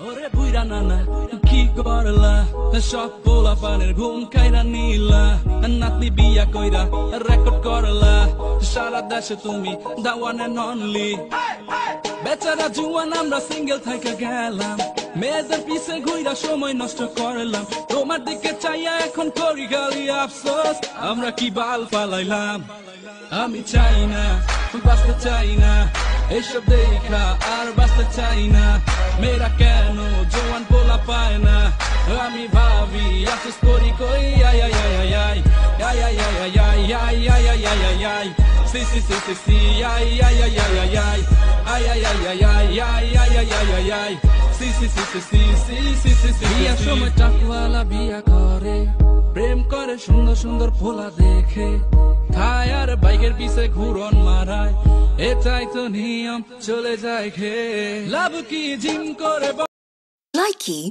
ওরে বুইরা নানা কি করলা সব পোলা পানের ঘুম খাইরা নিলা নাতনি বিয়া কইরা রেকর্ড করলা সারা দেশে তুমি দা ওয়ান এন্ড অনলি বেচারা জুয়ান আমরা সিঙ্গেল থাইকা গেলাম মেয়েদের পিছে ঘুইরা সময় নষ্ট করলাম তোমার দিকে চাইয়া এখন করি গালি আফসোস আমরা কি বাল পালাইলাম আমি চাই না বাঁচতে চাই না এইসব দেখা আর বাঁচতে চাই না মেয়েরা কেন জোয়ান পোলা পায় না আমি ভাবি আফসোস করি কই আই আই আই আই আই আই আই আই আই আই আই আই আই আই সি সি সি সি সি আই আই আই আই আই আই আই আই আই আই আই আই আই আই আই আই আই সি সি সি সি সি সি সি সি সি বিয়ার সময় টাকওয়ালা বিয়া করে প্রেম করে সুন্দর সুন্দর পোলা দেখে খায় আর বাইকের পিছে ঘুরন মারায় এটাই তো নিয়ম চলে যায় খেয়ে লাভ কি জিম করে Likey